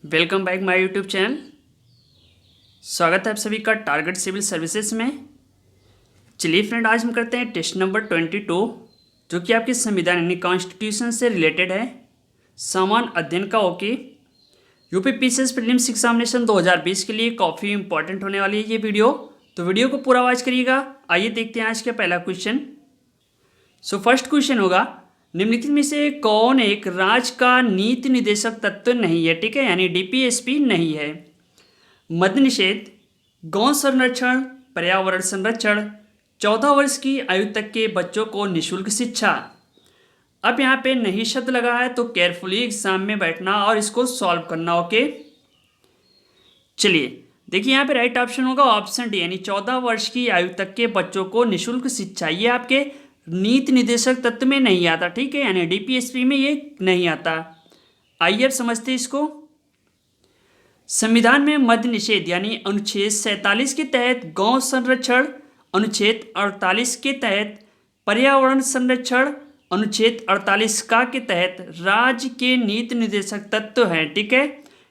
Welcome back my YouTube channel. स्वागत है आप सभी का टारगेट सिविल सर्विसेज में। चलिए फ्रेंड, आज हम करते हैं टेस्ट नंबर 22 जो कि आपके संविधान यानी कॉन्स्टिट्यूशन से रिलेटेड है। सामान्य अध्ययन का okay UP PCS prelims examination 2020 के लिए काफ़ी इंपॉर्टेंट होने वाली है ये वीडियो, तो वीडियो को पूरा वॉच करिएगा। आइए देखते हैं आज का पहला क्वेश्चन। फर्स्ट क्वेश्चन होगा, निम्नलिखित में से कौन एक राज्य का नीति निर्देशक तत्व नहीं है, ठीक है, यानी डीपीएसपी नहीं है। मद्य निषेध, गौ संरक्षण, पर्यावरण संरक्षण, 14 वर्ष की आयु तक के बच्चों को निःशुल्क शिक्षा। अब यहाँ पे नहीं शब्द लगा है तो केयरफुली एग्जाम में बैठना और इसको सॉल्व करना। ओके, चलिए देखिए यहाँ पे राइट ऑप्शन होगा ऑप्शन डी, यानी 14 वर्ष की आयु तक के बच्चों को निःशुल्क शिक्षा। ये आपके नीति निर्देशक तत्व में नहीं आता, ठीक है, यानी डीपीएसपी में ये नहीं आता। आइए अब समझते हैं इसको। संविधान में मद्य निषेध यानी अनुच्छेद 47 के तहत गौ संरक्षण, अनुच्छेद 48 के तहत पर्यावरण संरक्षण, अनुच्छेद 48 का के तहत राज्य के नीति निर्देशक तत्व हैं, ठीक है,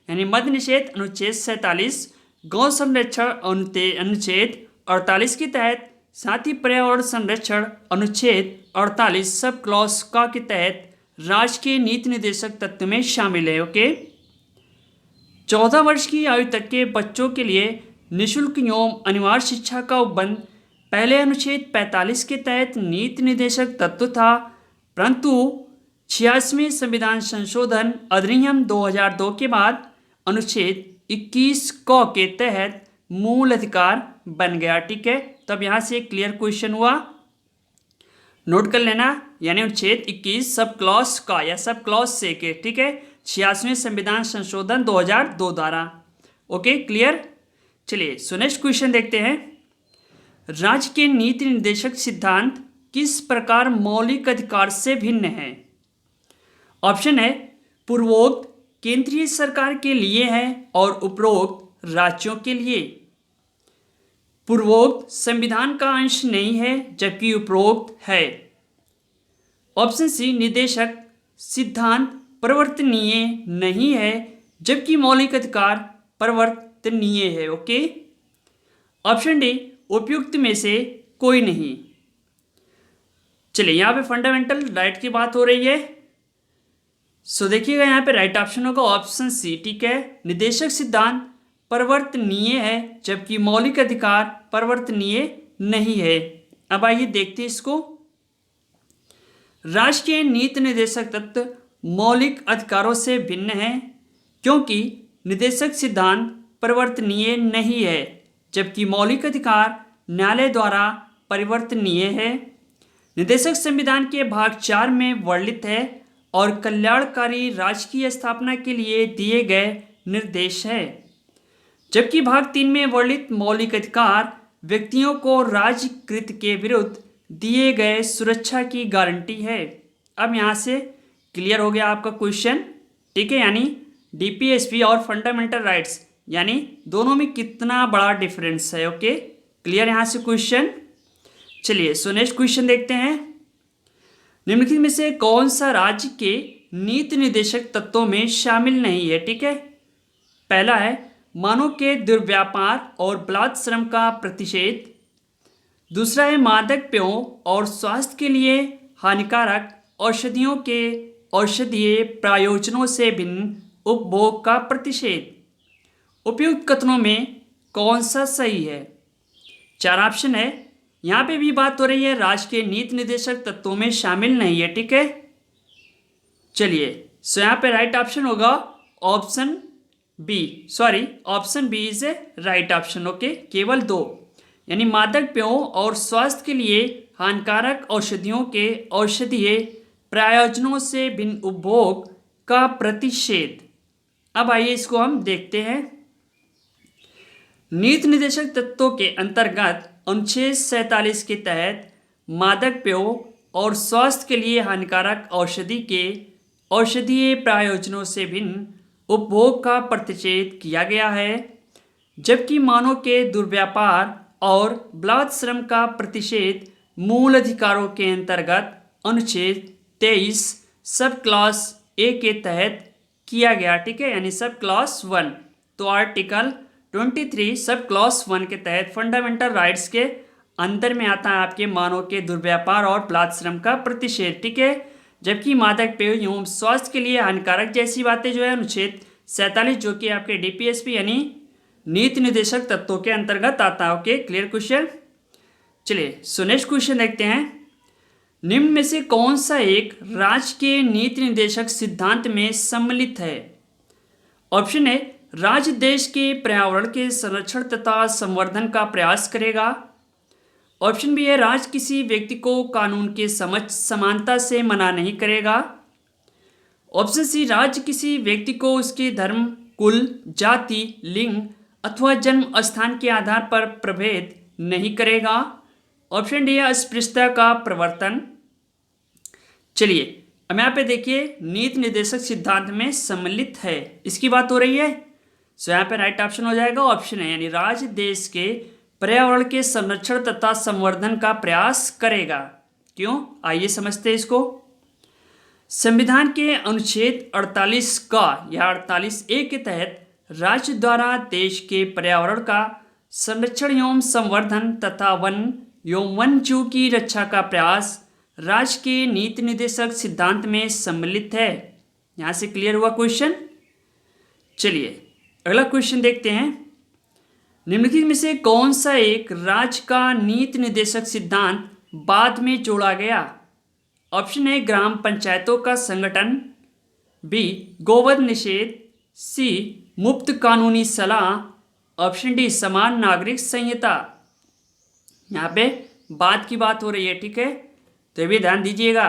यानी मद्य निषेध अनुच्छेद 47, गौ संरक्षण अनुच्छेद 48 के तहत, साथ ही पर्यावरण संरक्षण अनुच्छेद 48 सब क्लॉज का के तहत राज्य के नीति निर्देशक तत्व में शामिल है। ओके, 14 वर्ष की आयु तक के बच्चों के लिए निःशुल्क एवं अनिवार्य शिक्षा का उपबंध पहले अनुच्छेद 45 के तहत नीति निर्देशक तत्व था, परंतु 86वें संविधान संशोधन अधिनियम 2002 के बाद अनुच्छेद 21 क के तहत मूल अधिकार बन गया, ठीक है। तब यहाँ से क्लियर क्वेश्चन हुआ, नोट कर लेना, यानी अनुच्छेद 21 सब क्लॉज का या सब क्लॉज से के, ठीक है, 86वें संविधान संशोधन 2002 द्वारा। Okay, clear. चलिए सो नेक्स्ट क्वेश्चन देखते हैं। राज्य के नीति निर्देशक सिद्धांत किस प्रकार मौलिक अधिकार से भिन्न है। ऑप्शन है पूर्वोक्त केंद्रीय सरकार के लिए है और उपरोक्त राज्यों के लिए। पूर्वोक्त संविधान का अंश नहीं है जबकि उपरोक्त है। ऑप्शन सी निर्देशक सिद्धांत परिवर्तनीय नहीं है जबकि मौलिक अधिकार परिवर्तनीय है। ओके, ऑप्शन डी उपयुक्त में से कोई नहीं। चलिए यहाँ पे फंडामेंटल राइट की बात हो रही है, सो देखिएगा यहाँ पे राइट ऑप्शन होगा ऑप्शन सी, ठीक है, निर्देशक सिद्धांत परिवर्तनीय है जबकि मौलिक अधिकार परिवर्तनीय नहीं है। अब आइए देखते हैं इसको। राज्य के नीति निर्देशक तत्व मौलिक अधिकारों से भिन्न है क्योंकि निर्देशक सिद्धांत परिवर्तनीय नहीं है जबकि मौलिक अधिकार न्यायालय द्वारा परिवर्तनीय है। निर्देशक संविधान के भाग 4 में वर्णित है और कल्याणकारी राज्य की स्थापना के लिए दिए गए निर्देश है, जबकि भाग 3 में वर्णित मौलिक अधिकार व्यक्तियों को राज्यकृत के विरुद्ध दिए गए सुरक्षा की गारंटी है। अब यहाँ से क्लियर हो गया आपका क्वेश्चन, ठीक है, यानी डीपीएसपी और फंडामेंटल राइट्स यानी दोनों में कितना बड़ा डिफरेंस है। ओके, क्लियर यहाँ से क्वेश्चन। चलिए सो नेक्स्ट क्वेश्चन देखते हैं। निम्नलिखित में से कौन सा राज्य के नीति निर्देशक तत्वों में शामिल नहीं है, ठीक है। पहला है मानव के दुर्व्यापार और बलात् श्रम का प्रतिषेध। दूसरा है मादक पेयों और स्वास्थ्य के लिए हानिकारक औषधियों के औषधीय प्रयोजनों से भिन्न उपभोग का प्रतिषेध। उपयुक्त कथनों में कौन सा सही है। 4 ऑप्शन है, यहाँ पे भी बात हो रही है राज्य के नीति निर्देशक तत्वों में शामिल नहीं है, ठीक है। चलिए सो यहाँ पे राइट ऑप्शन होगा option B, sorry option B is a right option. Okay, केवल 2, यानी मादक पेयों और स्वास्थ्य के लिए हानिकारक औषधियों के औषधीय प्रयोजनों से भिन्न उपभोग का प्रतिषेध। अब आइए इसको हम देखते हैं। नीति निर्देशक तत्वों के अंतर्गत अनुच्छेद 47 के तहत मादक पेयों और स्वास्थ्य के लिए हानिकारक औषधि के औषधीय प्रयोजनों से भिन्न उपभोग का प्रतिषेध किया गया है, जबकि मानव के दुर्व्यापार और बलात् श्रम का प्रतिषेध मूल अधिकारों के अंतर्गत अनुच्छेद 23 सब क्लास ए के तहत किया गया, ठीक है, यानी सब क्लॉज 1। तो आर्टिकल 23 सब क्लॉज 1 के तहत फंडामेंटल राइट्स के अंदर में आता है आपके मानव के दुर्व्यापार और बाल श्रम का प्रतिषेध, ठीक है। जबकि मादक पेय एवं स्वास्थ्य के लिए हानिकारक जैसी बातें जो है अनुच्छेद 47 जो कि आपके डीपीएसपी यानी नीति निर्देशक तत्वों के अंतर्गत आता है। Okay, clear question. चलिए सो नेक्स्ट क्वेश्चन देखते हैं। निम्न में से कौन सा एक राज्य के नीति निर्देशक सिद्धांत में सम्मिलित है? ऑप्शन ए, राज्य देश के पर्यावरण के संरक्षण तथा संवर्धन का प्रयास करेगा। ऑप्शन बी है, राज्य किसी व्यक्ति को कानून के समक्ष समानता से मना नहीं करेगा। ऑप्शन सी, राज्य किसी व्यक्ति को उसके धर्म, कुल, जाति, लिंग अथवा जन्म स्थान के आधार पर प्रभेद नहीं करेगा। ऑप्शन डी है, अस्पृश्यता का प्रवर्तन। चलिए अब यहाँ पे देखिए नीति निर्देशक सिद्धांत में सम्मिलित है, इसकी बात हो रही है। सो यहाँ पे राइट ऑप्शन हो जाएगा ऑप्शन है, यानी राज्य देश के पर्यावरण के संरक्षण तथा संवर्धन का प्रयास करेगा। क्यों, आइए समझते हैं इसको। संविधान के अनुच्छेद 48 का या 48A के तहत राज्य द्वारा देश के पर्यावरण का संरक्षण एवं संवर्धन तथा वन एवं वन्यजीव की रक्षा का प्रयास राज्य के नीति निर्देशक सिद्धांत में सम्मिलित है। यहाँ से क्लियर हुआ क्वेश्चन। चलिए अगला क्वेश्चन देखते हैं। निम्नलिखित में से कौन सा एक राज्य का नीति निर्देशक सिद्धांत बाद में जोड़ा गया? ऑप्शन ए, ग्राम पंचायतों का संगठन। बी, गोवध निषेध। सी, मुफ्त कानूनी सलाह। ऑप्शन डी, समान नागरिक संहिता। यहाँ पे बाद की बात हो रही है, ठीक है, तो ये भी ध्यान दीजिएगा।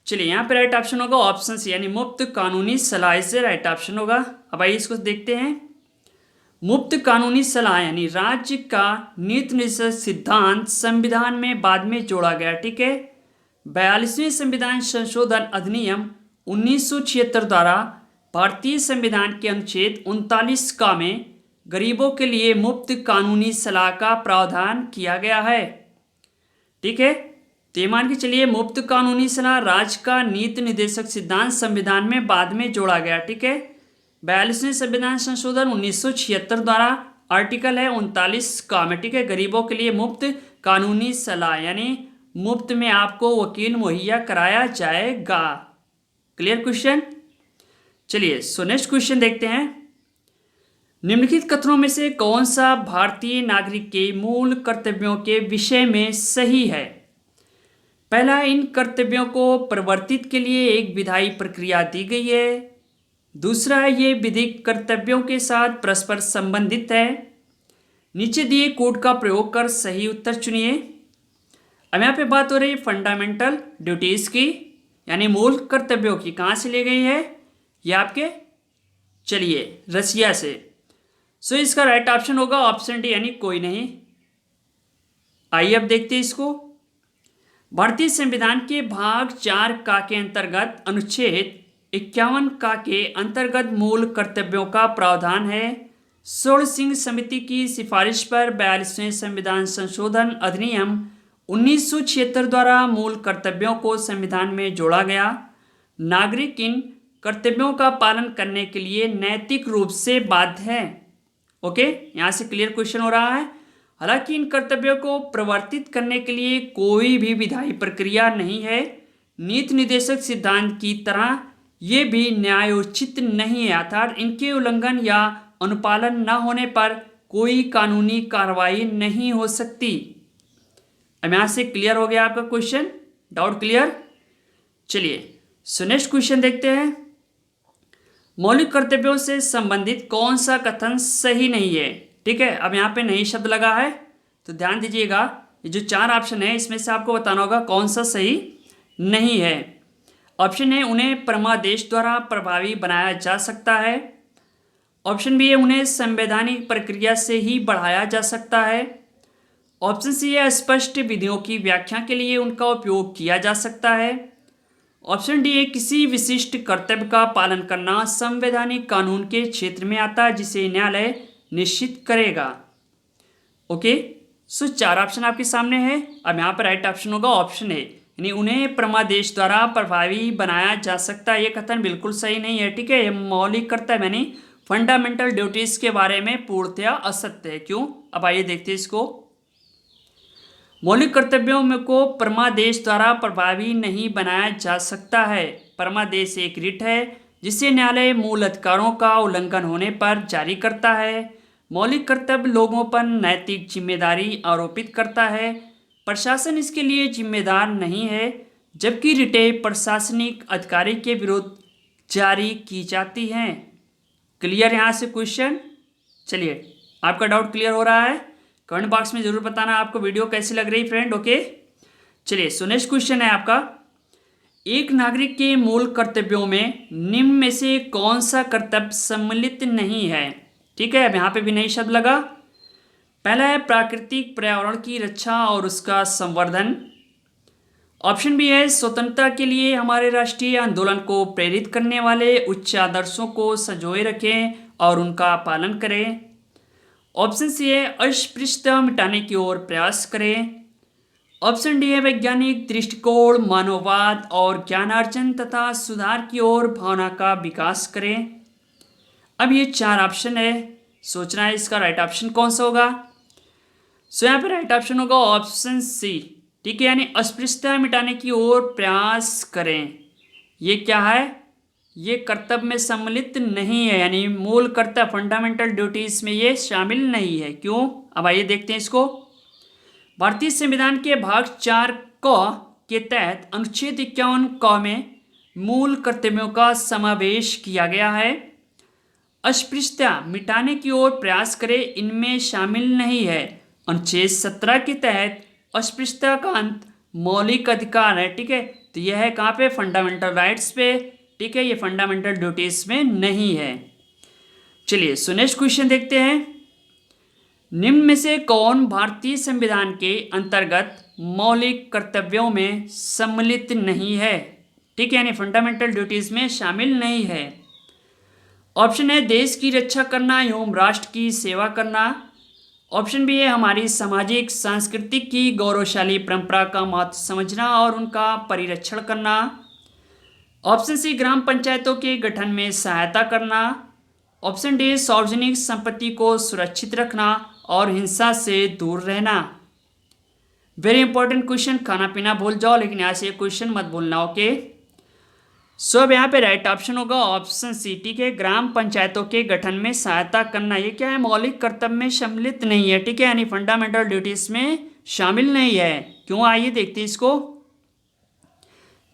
चलिए यहाँ पे राइट ऑप्शन होगा ऑप्शन सी, यानी मुफ्त कानूनी सलाह से राइट ऑप्शन होगा। अब आइए इसको देखते हैं। मुफ्त कानूनी सलाह यानी राज्य का नीति निर्देशक सिद्धांत संविधान में बाद में जोड़ा गया, ठीक है। 42वें संविधान संशोधन अधिनियम 1976 द्वारा भारतीय संविधान के अनुच्छेद 39 का में गरीबों के लिए मुफ्त कानूनी सलाह का प्रावधान किया गया है, ठीक है। तो ये मान के चलिए मुफ्त कानूनी सलाह राज्य का नीति निर्देशक सिद्धांत संविधान में बाद में जोड़ा गया, ठीक है। 42वें संविधान संशोधन 1976 द्वारा आर्टिकल है 39 का में, ठीक है, गरीबों के लिए मुफ्त कानूनी सलाह यानी मुफ्त में आपको वकील मुहैया कराया जाएगा। Clear question. चलिए सो नेक्स्ट क्वेश्चन देखते हैं। निम्नलिखित कथनों में से कौन सा भारतीय नागरिक के मूल कर्तव्यों के विषय में सही है? पहला, इन कर्तव्यों को प्रवर्तित के लिए एक विधायी प्रक्रिया दी गई है। दूसरा, ये विधिक कर्तव्यों के साथ परस्पर संबंधित है। नीचे दिए कोड का प्रयोग कर सही उत्तर चुनिए। अब यहाँ पे बात हो रही है फंडामेंटल ड्यूटीज की, यानी मूल कर्तव्यों की। कहाँ से ले गई है ये आपके? चलिए रसिया से। सो इसका राइट ऑप्शन होगा ऑप्शन डी, यानी कोई नहीं। आइए अब देखते हैं इसको। भारतीय संविधान के भाग 4 का के अंतर्गत अनुच्छेद 51 का के अंतर्गत मूल कर्तव्यों का प्रावधान है। सोल सिंह समिति की सिफारिश पर 42वें संविधान संशोधन अधिनियम 1976 द्वारा मूल कर्तव्यों को संविधान में जोड़ा गया। नागरिक इन कर्तव्यों का पालन करने के लिए नैतिक रूप से बाध्य है। ओके, यहाँ से क्लियर क्वेश्चन हो रहा है। हालांकि इन कर्तव्यों को प्रवर्तित करने के लिए कोई भी विधायी प्रक्रिया नहीं है। नीति निर्देशक सिद्धांत की तरह ये भी न्यायोचित नहीं है, अर्थात इनके उल्लंघन या अनुपालन न होने पर कोई कानूनी कार्रवाई नहीं हो सकती। अब यहाँ से क्लियर हो गया आपका क्वेश्चन, डाउट क्लियर। चलिए सो नेक्स्ट क्वेश्चन देखते हैं। मौलिक कर्तव्यों से संबंधित कौन सा कथन सही नहीं है? ठीक है, अब यहाँ पे नहीं शब्द लगा है तो ध्यान दीजिएगा। ये जो 4 ऑप्शन है इसमें से आपको बताना होगा कौन सा सही नहीं है। ऑप्शन ए, उन्हें परमादेश द्वारा प्रभावी बनाया जा सकता है। ऑप्शन बी है, उन्हें संवैधानिक प्रक्रिया से ही बढ़ाया जा सकता है। ऑप्शन सी है, स्पष्ट विधियों की व्याख्या के लिए उनका उपयोग किया जा सकता है। ऑप्शन डी है, किसी विशिष्ट कर्तव्य का पालन करना संवैधानिक कानून के क्षेत्र में आता है जिसे न्यायालय निश्चित करेगा। ओके, सो 4 ऑप्शन आपके सामने है। अब यहाँ पर राइट ऑप्शन होगा ऑप्शन ए, यानी उन्हें परमादेश द्वारा प्रभावी बनाया जा सकता है, ये कथन बिल्कुल सही नहीं है। ठीक है, ये मौलिक कर्तव्य यानी फंडामेंटल ड्यूटीज के बारे में पूर्णतया असत्य है। क्यों? अब आइए देखते हैं इसको। मौलिक कर्तव्यों में को परमादेश द्वारा प्रभावी नहीं बनाया जा सकता है। परमादेश एक रिट है जिसे न्यायालय मूल अधिकारों का उल्लंघन होने पर जारी करता है। मौलिक कर्तव्य लोगों पर नैतिक जिम्मेदारी आरोपित करता है। प्रशासन इसके लिए जिम्मेदार नहीं है, जबकि रिटें प्रशासनिक अधिकारी के विरुद्ध जारी की जाती हैं। क्लियर यहाँ से क्वेश्चन? चलिए, आपका डाउट क्लियर हो रहा है? कमेंट बॉक्स में जरूर बताना आपको वीडियो कैसी लग रही फ्रेंड। ओके, चलिए सो नेक्स्ट क्वेश्चन है आपका, एक नागरिक के मूल कर्तव्यों में निम्न में से कौन सा कर्तव्य सम्मिलित नहीं है? ठीक है, अब यहाँ पे भी नई शब्द लगा। पहला है प्राकृतिक पर्यावरण की रक्षा और उसका संवर्धन। ऑप्शन बी है स्वतंत्रता के लिए हमारे राष्ट्रीय आंदोलन को प्रेरित करने वाले उच्च आदर्शों को संजोए रखें और उनका पालन करें। ऑप्शन सी है अस्पृश्यता मिटाने की ओर प्रयास करें। ऑप्शन डी है वैज्ञानिक दृष्टिकोण, मानववाद और ज्ञानार्जन तथा सुधार की ओर भावना का विकास करें। अब ये चार ऑप्शन है, सोचना है इसका राइट ऑप्शन कौन सा होगा। सो यहाँ पे राइट ऑप्शन होगा ऑप्शन सी। ठीक है, यानी अस्पृश्यता मिटाने की ओर प्रयास करें। ये क्या है? ये कर्तव्य में सम्मिलित नहीं है, यानी मूल कर्तव्य फंडामेंटल ड्यूटीज में ये शामिल नहीं है। क्यों? अब आइए देखते हैं इसको। भारतीय संविधान के भाग 4 क के तहत अनुच्छेद 51 क में मूल कर्तव्यों का समावेश किया गया है। अस्पृश्यता मिटाने की ओर प्रयास करें इनमें शामिल नहीं है। अनुच्छेद 17 के तहत अस्पृश्यता का अंत मौलिक अधिकार है। ठीक है, तो यह है कहाँ पे? फंडामेंटल राइट्स पे। ठीक है, ये फंडामेंटल ड्यूटीज में नहीं है। चलिए सो नेक्स्ट क्वेश्चन देखते हैं, निम्न में से कौन भारतीय संविधान के अंतर्गत मौलिक कर्तव्यों में सम्मिलित नहीं है? ठीक है, यानी फंडामेंटल ड्यूटीज में शामिल नहीं है। ऑप्शन है देश की रक्षा करना एवं राष्ट्र की सेवा करना। ऑप्शन बी है हमारी सामाजिक सांस्कृतिक की गौरवशाली परंपरा का महत्व समझना और उनका परिरक्षण करना। ऑप्शन सी ग्राम पंचायतों के गठन में सहायता करना। ऑप्शन डी सार्वजनिक संपत्ति को सुरक्षित रखना और हिंसा से दूर रहना। वेरी इंपॉर्टेंट क्वेश्चन, खाना पीना भूल जाओ लेकिन यहाँ से क्वेश्चन मत भूलना। ओके, सो अब यहाँ पे राइट ऑप्शन होगा ऑप्शन सी। ठीक है, ग्राम पंचायतों के गठन में सहायता करना। ये क्या है? मौलिक कर्तव्य में सम्मिलित नहीं है। ठीक है, यानी फंडामेंटल ड्यूटीज में शामिल नहीं है। क्यों? आइए देखते हैं इसको।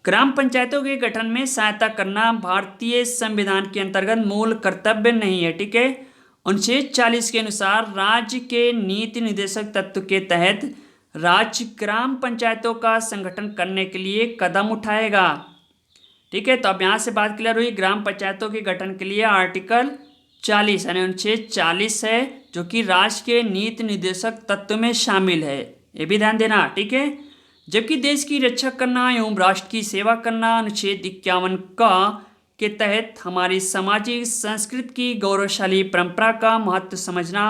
ग्राम पंचायतों के गठन में सहायता करना भारतीय संविधान के अंतर्गत मूल कर्तव्य नहीं है। ठीक है, अनुच्छेद 40 के अनुसार राज्य के नीति निर्देशक तत्व के तहत राज्य ग्राम पंचायतों का संगठन करने के लिए कदम उठाएगा। ठीक है, तो अब यहाँ से बात क्लियर हुई। ग्राम पंचायतों के गठन के लिए आर्टिकल 40 यानी अनुच्छेद 40 है जो कि राज्य के नीति निर्देशक तत्व में शामिल है, ये भी ध्यान देना। ठीक है, जबकि देश की रक्षा करना एवं राष्ट्र की सेवा करना अनुच्छेद 51 का के तहत हमारी सामाजिक संस्कृति की गौरवशाली परंपरा का महत्व समझना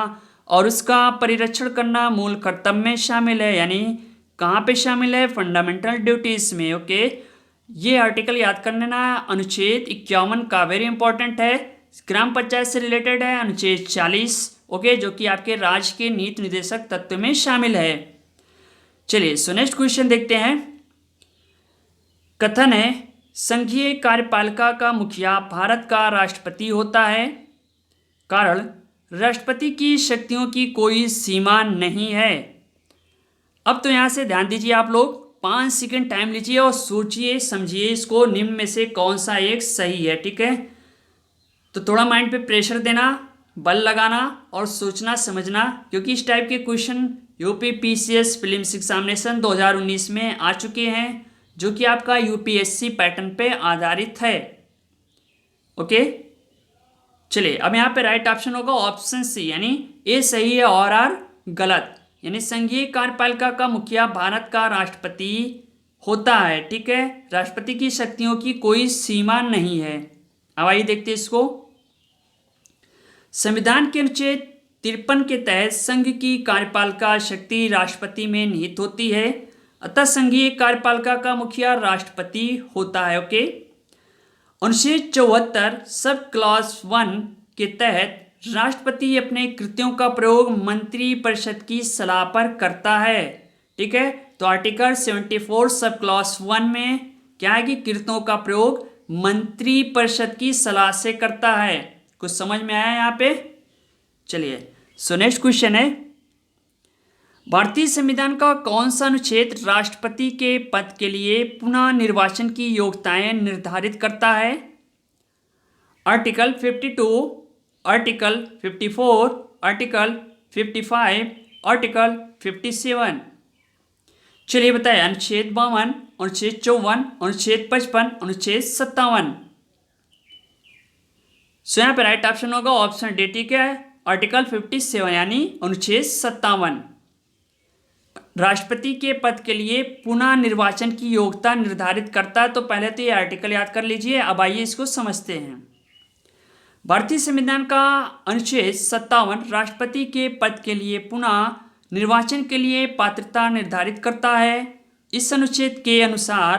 और उसका परिरक्षण करना मूल कर्तव्य में शामिल है। यानी कहाँ पे शामिल है? फंडामेंटल ड्यूटीज में। ओके, ये आर्टिकल याद कर लेना, अनुच्छेद 51 का वेरी इंपॉर्टेंट है, ग्राम पंचायत से रिलेटेड है, अनुच्छेद 40। ओके, जो कि आपके राज्य के नीति निर्देशक तत्व में शामिल है। चलिए सो नेक्स्ट क्वेश्चन देखते हैं। कथन है संघीय कार्यपालिका का मुखिया भारत का राष्ट्रपति होता है, कारण राष्ट्रपति की शक्तियों की कोई सीमा नहीं है। अब तो यहाँ से ध्यान दीजिए, आप लोग 5 सेकंड टाइम लीजिए और सोचिए समझिए इसको, निम्न में से कौन सा एक सही है। ठीक है, तो थोड़ा माइंड पे प्रेशर देना, बल लगाना और सोचना समझना, क्योंकि इस टाइप के question UP PCS prelims examination 2019 में आ चुके हैं, जो कि आपका यूपीएससी पैटर्न पे आधारित है। ओके, चलिए अब यहाँ पे राइट ऑप्शन होगा ऑप्शन सी, यानी ए सही है और आर गलत। यानी संघीय कार्यपालिका का मुखिया भारत का राष्ट्रपति होता है। ठीक है, राष्ट्रपति की शक्तियों की कोई सीमा नहीं है। अब आइए देखते हैं इसको। संविधान के अनुच्छेद 53 के तहत संघ की कार्यपालिका शक्ति राष्ट्रपति में निहित होती है। अतः संघीय कार्यपालिका का मुखिया राष्ट्रपति होता है। ओके। अनुच्छेद 74 सब क्लॉज 1 के तहत राष्ट्रपति अपने कृत्यों का प्रयोग मंत्री परिषद की सलाह पर करता है। ठीक है, तो आर्टिकल 74 सब क्लॉज 1 में क्या है कि कृत्यों का प्रयोग मंत्री परिषद की सलाह से करता है। कुछ समझ में आया यहाँ पे? चलिए, सो नेक्स्ट क्वेश्चन है, भारतीय संविधान का कौन सा अनुच्छेद राष्ट्रपति के पद के लिए पुनः निर्वाचन की योग्यताएं निर्धारित करता है? Article 52, article 54, article 55, article 57। चलिए बताएं, अनुच्छेद 52, अनुच्छेद 54, अनुच्छेद 55, अनुच्छेद 57। सो यहाँ पे राइट ऑप्शन होगा ऑप्शन डी। ठीक है, आर्टिकल 57 यानी अनुच्छेद 57 राष्ट्रपति के पद के लिए पुनः निर्वाचन की योग्यता निर्धारित करता है। तो पहले तो ये आर्टिकल याद कर लीजिए। अब आइए इसको समझते हैं। भारतीय संविधान का अनुच्छेद 57 राष्ट्रपति के पद के लिए पुनः निर्वाचन के लिए पात्रता निर्धारित करता है। इस अनुच्छेद के अनुसार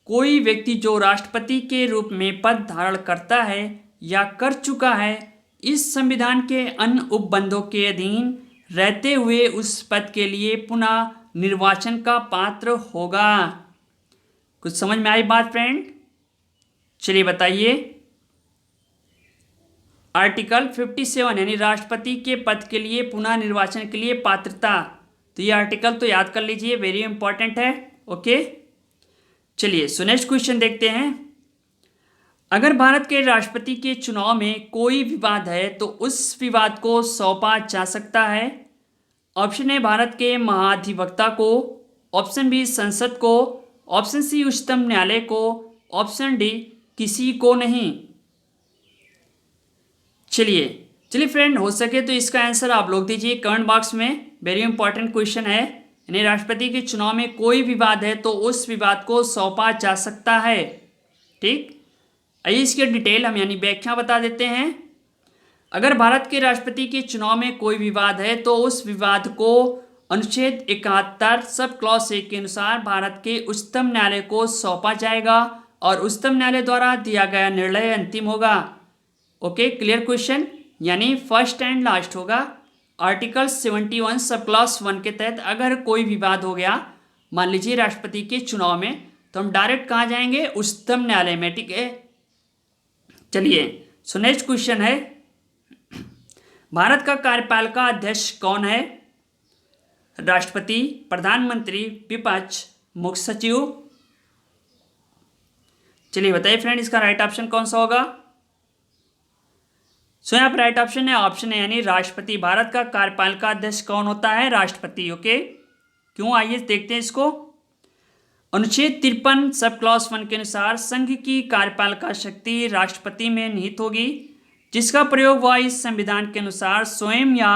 कोई व्यक्ति जो राष्ट्रपति के रूप में पद धारण करता है या कर चुका है, इस संविधान के अन्य उपबंधों के अधीन रहते हुए उस पद के लिए पुनः निर्वाचन का पात्र होगा। कुछ समझ में आई बात फ्रेंड? चलिए बताइए, आर्टिकल 57 यानी राष्ट्रपति के पद के लिए पुनः निर्वाचन के लिए पात्रता, तो ये आर्टिकल तो याद कर लीजिए, वेरी इंपॉर्टेंट है। ओके, चलिए सो नेक्स्ट क्वेश्चन देखते हैं। अगर भारत के राष्ट्रपति के चुनाव में कोई विवाद है तो उस विवाद को सौंपा जा सकता है। ऑप्शन ए भारत के महाधिवक्ता को, ऑप्शन बी संसद को, ऑप्शन सी उच्चतम न्यायालय को, ऑप्शन डी किसी को नहीं। चलिए फ्रेंड, हो सके तो इसका आंसर आप लोग दीजिए कमेंट बॉक्स में। वेरी इंपॉर्टेंट क्वेश्चन है, यानी राष्ट्रपति के चुनाव में कोई विवाद है तो उस विवाद को सौंपा जा सकता है। ठीक, आइए इसके डिटेल हम यानी व्याख्या बता देते हैं। अगर भारत के राष्ट्रपति के चुनाव में कोई विवाद है तो उस विवाद को अनुच्छेद 71 सब क्लॉज 1 के अनुसार भारत के उच्चतम न्यायालय को सौंपा जाएगा और उच्चतम न्यायालय द्वारा दिया गया निर्णय अंतिम होगा। ओके, क्लियर क्वेश्चन, यानी फर्स्ट एंड लास्ट होगा। आर्टिकल 71 सब क्लॉज 1 के तहत अगर कोई विवाद हो गया, मान लीजिए राष्ट्रपति के चुनाव में, तो हम डायरेक्ट कहाँ जाएंगे? उच्चतम न्यायालय में। ठीक है, चलिए सो नेक्स्ट क्वेश्चन है, भारत का कार्यपालिका अध्यक्ष कौन है? राष्ट्रपति, प्रधानमंत्री, विपक्ष, मुख्य सचिव। चलिए बताइए फ्रेंड, इसका राइट ऑप्शन कौन सा होगा? सो यहाँ पर राइट ऑप्शन है ऑप्शन है यानी राष्ट्रपति। भारत का कार्यपालिका अध्यक्ष कौन होता है? राष्ट्रपति। ओके, क्यों? आइए देखते हैं इसको। अनुच्छेद 53 सब क्लॉज 1 के अनुसार संघ की कार्यपालिका शक्ति राष्ट्रपति में निहित होगी, जिसका प्रयोग वह इस संविधान के अनुसार स्वयं या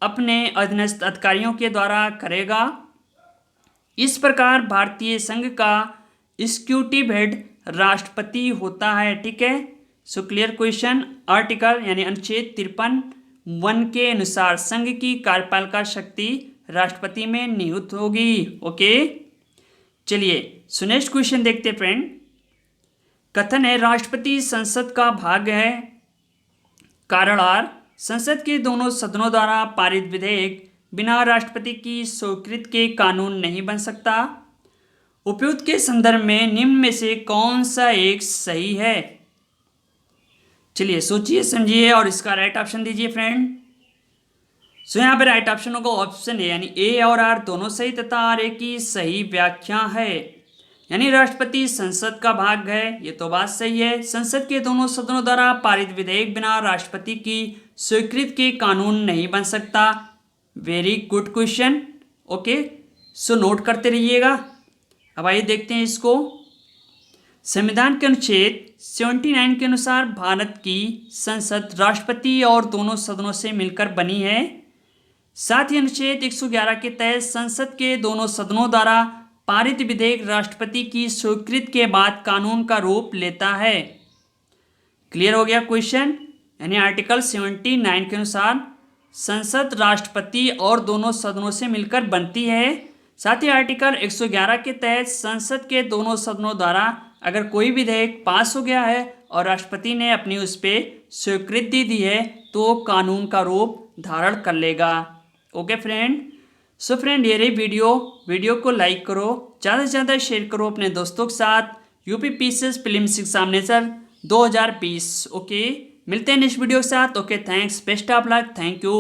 अपने अधीनस्थ अधिकारियों के द्वारा करेगा। इस प्रकार भारतीय संघ का एग्जीक्यूटिव हेड राष्ट्रपति होता है। ठीक है, सो क्लियर क्वेश्चन। आर्टिकल यानी अनुच्छेद 53 1 के अनुसार संघ की कार्यपालिका शक्ति राष्ट्रपति में निहित होगी। ओके, चलिए सो नेक्स्ट क्वेश्चन देखते हैं फ्रेंड। कथन है राष्ट्रपति संसद का भाग है। कारण आर, संसद के दोनों सदनों द्वारा पारित विधेयक बिना राष्ट्रपति की स्वीकृति के कानून नहीं बन सकता। उपयुक्त के संदर्भ में निम्न में से कौन सा एक सही है? चलिए सोचिए समझिए और इसका राइट ऑप्शन दीजिए फ्रेंड। सो यहाँ पे राइट ऑप्शन होगा ऑप्शन ए, यानी ए और आर दोनों सही तथा आर ए की सही व्याख्या है। यानी राष्ट्रपति संसद का भाग है, ये तो बात सही है। संसद के दोनों सदनों द्वारा पारित विधेयक बिना राष्ट्रपति की स्वीकृति के कानून नहीं बन सकता। Very good question. Okay, so note करते रहिएगा। अब आइए देखते हैं इसको। संविधान के अनुच्छेद 79 के अनुसार भारत की संसद राष्ट्रपति और दोनों सदनों से मिलकर बनी है। साथ ही अनुच्छेद 111 के तहत संसद के दोनों सदनों द्वारा पारित विधेयक राष्ट्रपति की स्वीकृति के बाद कानून का रूप लेता है। क्लियर हो गया क्वेश्चन। यानी आर्टिकल 79 के अनुसार संसद राष्ट्रपति और दोनों सदनों से मिलकर बनती है। साथ ही आर्टिकल 111 के तहत संसद के दोनों सदनों द्वारा अगर कोई विधेयक पास हो गया है और राष्ट्रपति ने अपनी उस पर स्वीकृति दी है तो कानून का रूप धारण कर लेगा। ओके फ्रेंड, सो फ्रेंड ये रही वीडियो को लाइक करो, ज़्यादा से ज़्यादा शेयर करो अपने दोस्तों के साथ। UP PCS prelims examination 2020। Okay, मिलते हैं नेक्स्ट वीडियो के साथ। Okay, thanks, best of luck, thank you.